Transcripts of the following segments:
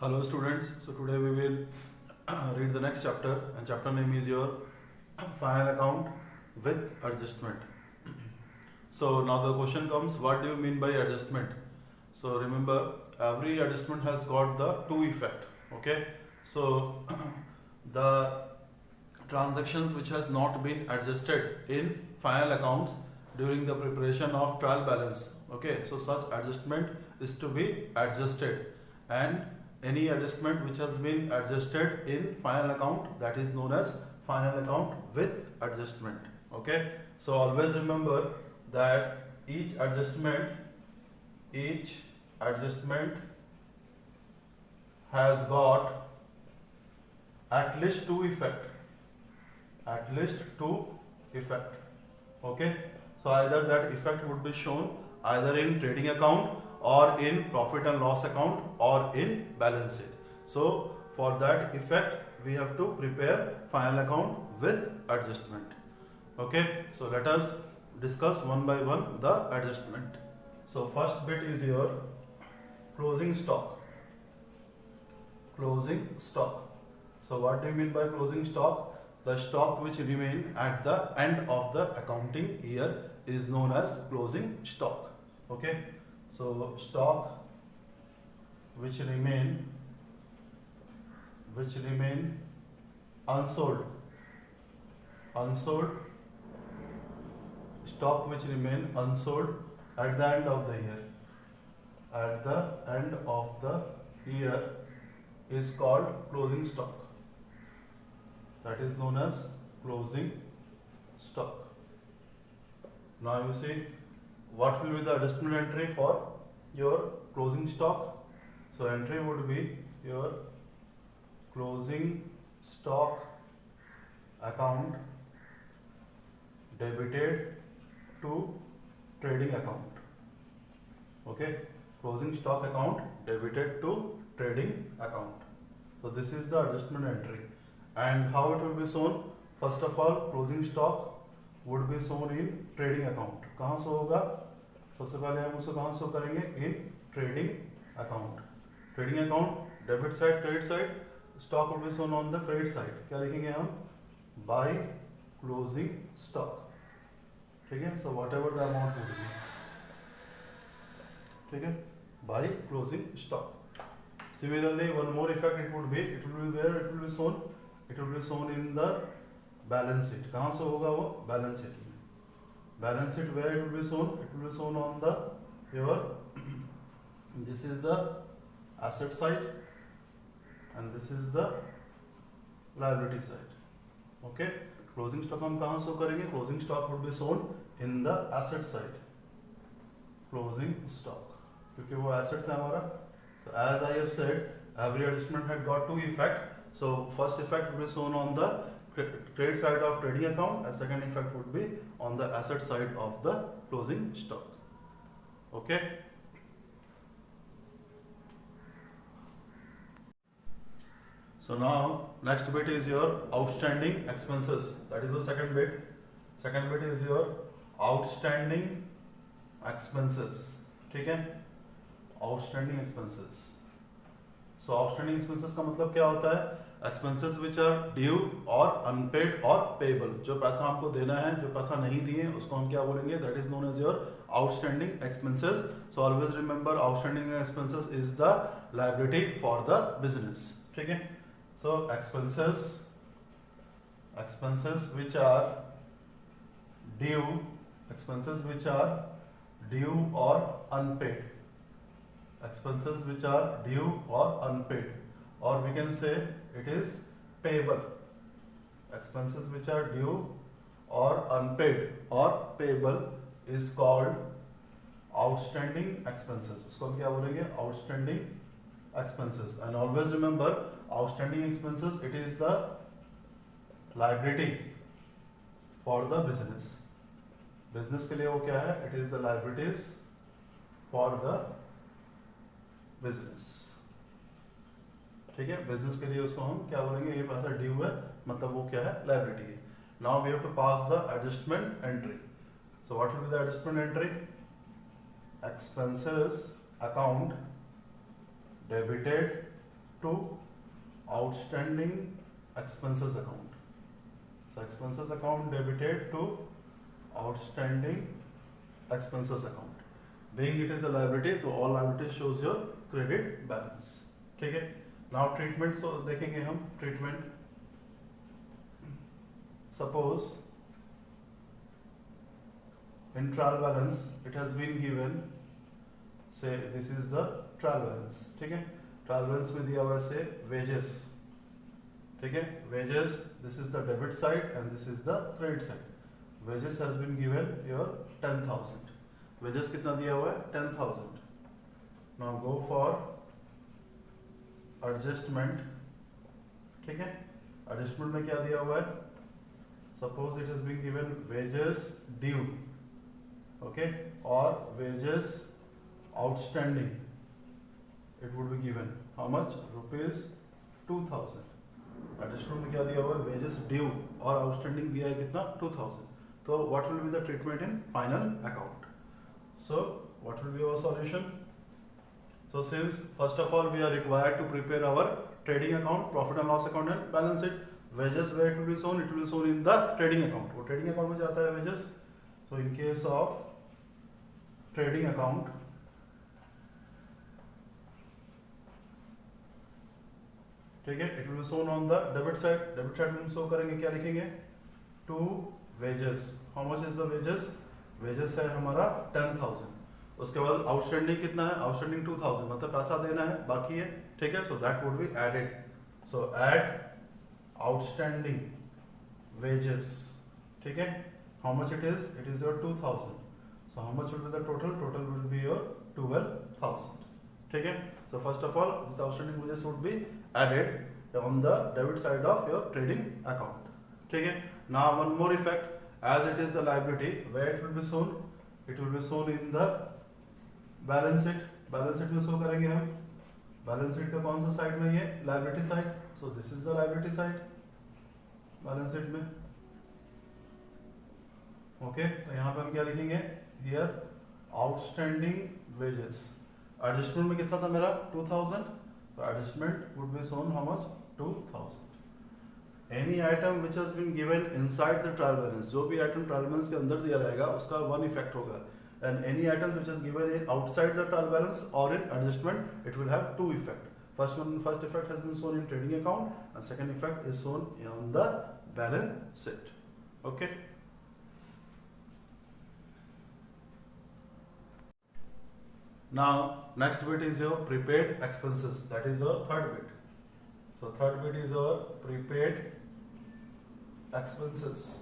Hello students, so today we will read the next chapter and chapter name is your final account with adjustment. So now the question comes, what do you mean by adjustment? So remember, every adjustment has got the two effect, okay? So the transactions which has not been adjusted in final accounts during the preparation of trial balance, okay? So such adjustment is to be adjusted, and any adjustment which has been adjusted in final account, that is known as final account with adjustment, okay? So always remember that each adjustment has got at least two effect, okay? So either that effect would be shown either in trading account or in profit and loss account or in balance sheet. So for that effect we have to prepare final account with adjustment, okay? So let us discuss one by one the adjustment. So first bit is your closing stock. So what do you mean by closing stock? The stock which remain at the end of the accounting year is known as closing stock, okay? So stock which remain unsold, stock which remain unsold at the end of the year, is called closing stock. That is known as closing stock. Now you see, what will be the adjustment entry for your closing stock? So entry would be your closing stock account debited to trading account, okay? Closing stock account debited to trading account. So this is the adjustment entry. And how it will be shown? First of all, closing stock would be shown in trading account. कहाँ से होगा? सबसे पहले हम उसको कहाँ show करेंगे? In trading account. Trading account, debit side, credit side. Stock would be shown on the credit side. क्या लिखेंगे हम? By closing stock. ठीक है? So whatever the amount would be. ठीक है? By closing stock. Similarly, one more effect it will be where it will be shown. It will be shown in the balance sheet. कहाँ से होगा वो? Balance sheet में. Balance sheet where it will be shown? It will be shown on the your this is the asset side and this is the liability side. Okay. Closing stock हम कहाँ show करेंगे? Closing stock would be shown in the asset side. Closing stock. क्योंकि वो assets है हमारा. So as I have said, every adjustment had got two effect. So first effect will be shown on the credit side of trading account, and second effect would be on the asset side of the closing stock. Okay. So now next bit is your outstanding expenses. That is the second bit. Second bit is your outstanding expenses. ठीक है? Outstanding expenses. So outstanding expenses का मतलब क्या होता है? Expenses which are due or unpaid or payable. जो पैसा हमको देना है, जो पैसा नहीं दिए, उसको हम क्या बोलेंगे? That is known as your outstanding expenses. So always remember, outstanding expenses is the liability for the business. ठीक है? So expenses which are due or unpaid. Expenses which are due or unpaid, or we can say it is payable. Expenses which are due or unpaid or payable is called outstanding expenses. उसको हम क्या बोलेंगे? Outstanding expenses. And always remember, outstanding expenses, it is the liability for the business. Business के लिए वो क्या है? It is the liabilities for the business. ठीक है? बिजनेस के लिए उसको हम क्या बोलेंगे? ये पैसा ड्यू है, मतलब वो क्या है? लायबिलिटी है. Now we have to pass the adjustment entry. So what will be the adjustment entry? expenses account debited to outstanding expenses account. So expenses account debited to outstanding expenses account. Being it is a liability, तो all liability shows your credit balance. ठीक है. Now treatment so देखेंगे हम treatment. Suppose in trial balance it has been given, say this is the trial balance. ठीक है. Trial balance में दिया हुआ है say wages. ठीक है. Wages, this is the debit side and this is the credit side. Wages has been given your 10,000. Wages कितना दिया हुआ है 10,000. Now go for adjustment. ठीक है. Adjustment में क्या दिया हुआ है? Suppose it has been given wages due, okay, or wages outstanding. It would be given how much? Rupees 2,000. Adjustment में क्या दिया हुआ है? Wages due और outstanding दिया है कितना? 2,000. So what will be the treatment in final account? So what will be our solution? So since first of all we are required to prepare our trading account, profit and loss account and balance sheet. Wages where it will be shown? It will be shown in the trading account. वो trading account में जाता है wages. So in case of trading account, ठीक है, it will be shown on the debit side. Debit side में हम show करेंगे, क्या लिखेंगे? To wages. How much is the wages? Wages है हमारा 10,000. उसके बाद outstanding कितना है? Outstanding 2,000. मतलब पैसा देना है, बाकी है, ठीक है. So that would be added. So add outstanding wages. ठीक है. How much it is? It is your 2,000. So how much will be the total? Total will be your 12,000. ठीक है. So first of all, this outstanding wages would be added on the debit side of your trading account. ठीक है. Now one more effect, as it is the liability, where it will be shown? It will be shown in the balance sheet. Balance sheet में show करेंगे हम. Balance sheet का कौन सा side में ये? Liability side. So this is the liability side. Balance sheet में. Okay, तो यहाँ पे हम क्या लिखेंगे? Here outstanding wages. Adjustment में कितना था मेरा? 2,000. So adjustment would be shown how much? 2,000. Any item which has been given inside the trial balance, जो भी item trial balance के अंदर दिया रहेगा उसका one effect होगा. And any items which is given in outside the trial balance or in adjustment, it will have two effect. First effect has been shown in trading account, and second effect is shown on the balance sheet. Okay. Now next bit is your prepaid expenses. That is your third bit. So third bit is your prepaid expenses.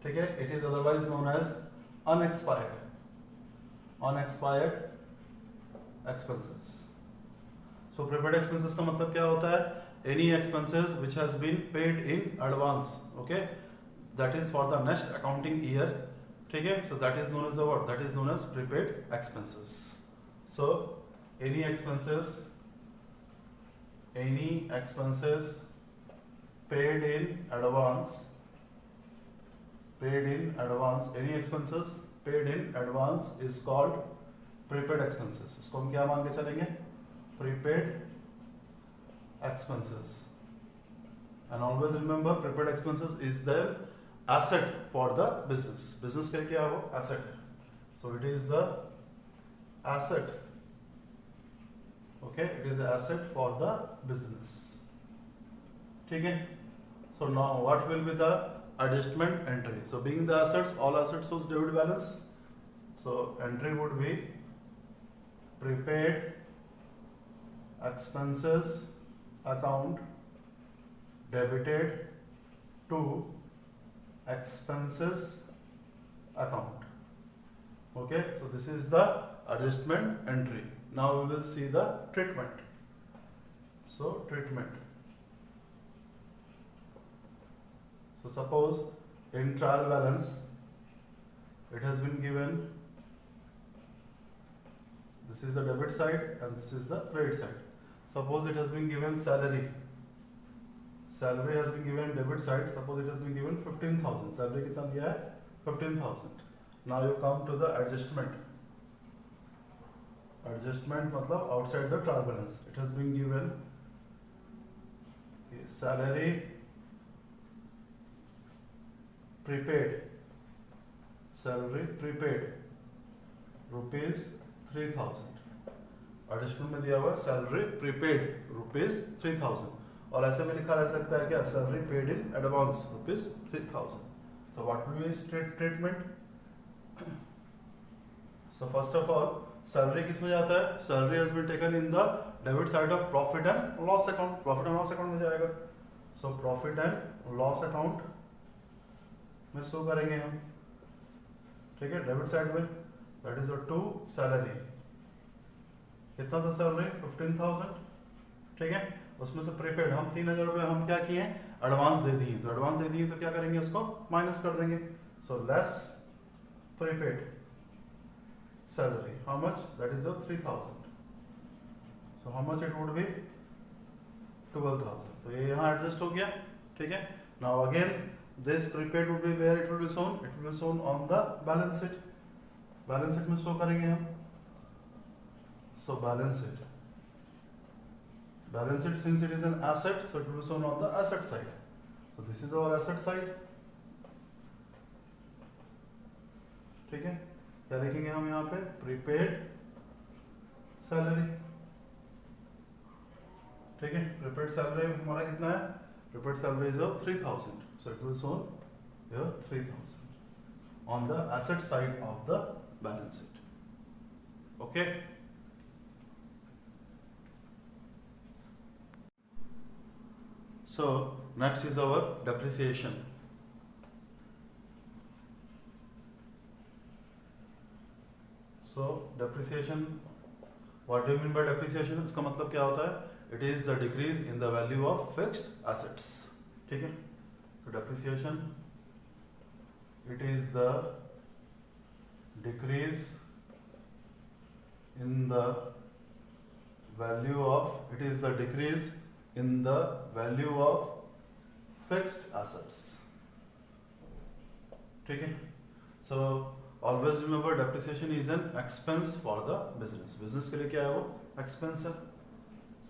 ठीक है. It is otherwise known as unexpired expenses. So prepaid expenses का मतलब क्या होता है? Any expenses which has been paid in advance. Okay, that is for the next accounting year. ठीक है. So that is known as the what? That is known as prepaid expenses. So any expenses paid in advance. Any expenses paid in advance is called prepaid expenses. इसको हम क्या मान के चलेंगे? Prepaid expenses. And always remember, prepaid expenses is the asset for the business. Business का क्या हो? Asset. So it is the asset. Okay, it is the asset for the business. ठीक है. So now what will be the adjustment entry? So being the assets, all assets shows debit balance. So entry would be prepaid expenses account debited to expenses account. Okay, so this is the adjustment entry. Now we will see the treatment. So treatment. So suppose in trial balance it has been given, this is the debit side and this is the credit side. Suppose it has been given salary. Salary has been given debit side. Suppose it has been given 15,000. Salary कितना दिया है? 15,000. Now you come to the adjustment. Adjustment मतलब outside the trial balance. It has been given salary prepaid rupees 3000. Adjustment में दिया हुआ salary prepaid rupees 3000 और ऐसे में लिखा रह सकता है क्या salary paid in advance rupees 3000. So what will be treatment. So first of all salary किस में जाता है. Salary has been taken in the debit side of profit and loss account. Profit and loss account में जाएगा. So profit and loss account में show करेंगे हम. ठीक है डेबिट साइड में दैट इज टू सैलरी. कितना था सैलरी 15,000. ठीक है उसमें से प्रीपेड हम 3,000 रुपए हम क्या किए एडवांस दे दिए. तो एडवांस दे दिए तो क्या करेंगे उसको माइनस कर देंगे. So less prepaid salary how much that is 3,000. So how much it would be 12,000. तो ये यहाँ एडजस्ट हो गया. ठीक है now again this prepaid would be where it will be shown. It will be shown on the balance sheet. Balance sheet में show करेंगे हम. So balance sheet since it is an asset so it will be shown on the asset side. So this is our asset side. ठीक है क्या लिखेंगे हम यहाँ पे प्रीपेड सैलरी. ठीक है प्रीपेड सैलरी हमारा कितना है. Prepaid salary is 3,000. so it will shown here 3,000 on the asset side of the balance sheet. Okay. So next is our depreciation. So depreciation, what do you mean by depreciation? इसका मतलब क्या होता है. It is the decrease in the value of fixed assets. ठीक है तो depreciation it is the decrease in the value of fixed assets. ठीक है so always remember depreciation is an expense for the business. business के लिए क्या है वो expense है.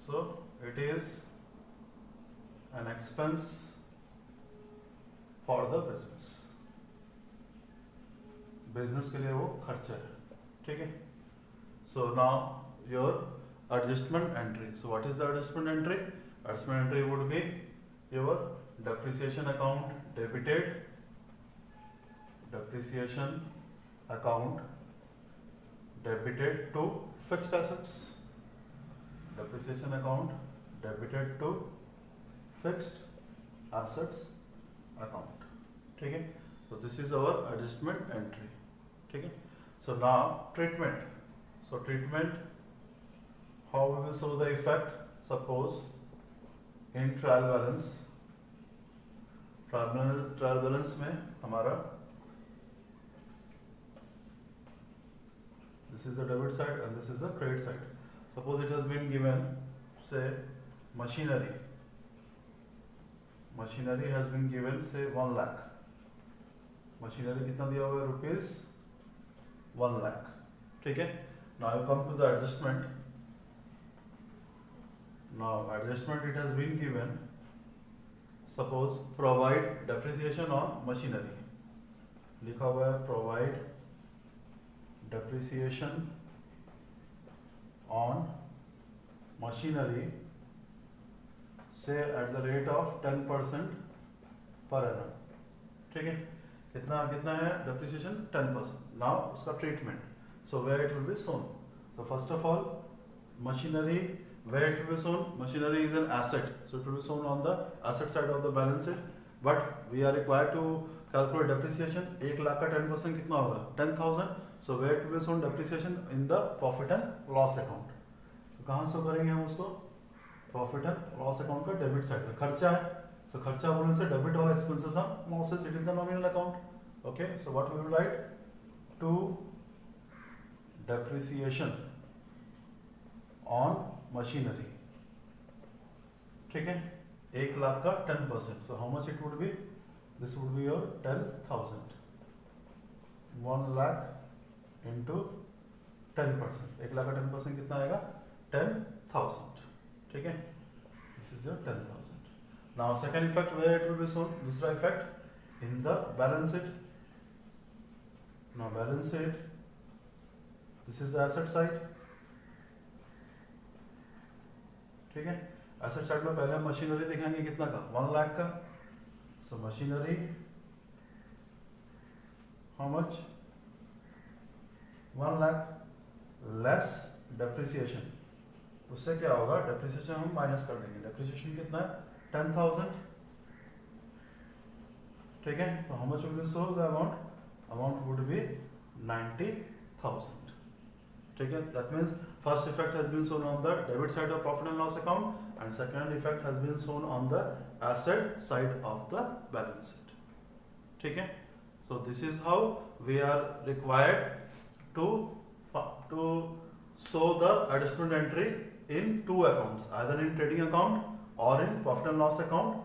so it is an expense for the business. business के लिए वो खर्चा है. ठीक है so now your adjustment entry. So what is the adjustment entry? Adjustment entry would be your depreciation account debited to fixed assets. Depreciation account debited to fixed assets account. ठीक है so this is our adjustment entry. ठीक है so now treatment. So treatment how we will show the effect. Suppose in trial balance में हमारा this is the debit side and this is the credit side. Suppose it has been given say machinery has been given say 1 lakh. machinery कितना दिया हुआ है rupees 1 lakh. ठीक है now you come to the adjustment. Now adjustment it has been given suppose provide depreciation on machinery. लिखा हुआ है provide depreciation on machinery say at the rate of 10% per annum. ठीक है कितना है depreciation 10%. now उसका treatment so where it will be shown. so first of all machinery where it will be shown. machinery is an asset so it will be shown on the asset side of the balance sheet. but we are required to calculate depreciation. 1 lakh का 10% कितना होगा 10,000. so where it will be shown depreciation in the profit and loss account. so कहाँ show करेंगे हम उसको profit and loss account का debit side में खर्चा है. so खर्चा बोलने से डेबिट और एक्सपेंसेस हम losses it is the nominal account. okay so what we will write to depreciation on machinery. ठीक है 1 लाख का 10%. so how much it would be. this would be your 10,000. 1 lakh into 10%, 1 lakh का 10% कितना आएगा 10,000, ठीक है, this is your 10,000. Now second effect where it will be shown, दूसरा effect in the balance sheet. Now balance sheet, this is the asset side, ठीक है. Asset side में पहले हम मशीनरी दिखाएंगे कितना का 1 लाख का. So machinery how much 1 lakh less depreciation. उससे क्या होगा, डेप्रिसिएशन हम माइनस कर देंगे. डेप्रिसिएशन कितना है 10,000, ठीक है. तो how much will be so the amount would be 90,000, ठीक है. That means first effect has been shown on the debit side of profit and loss account and second effect has been shown on the asset side of the balance sheet, ठीक है. So this is how we are required to show the adjustment entry in two accounts, either in trading account or in profit and loss account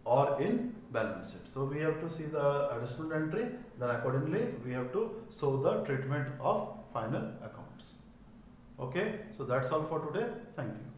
or in balance sheet. So we have to see the adjustment entry, then accordingly we have to show the treatment of final accounts. Okay, so that's all for today. Thank you.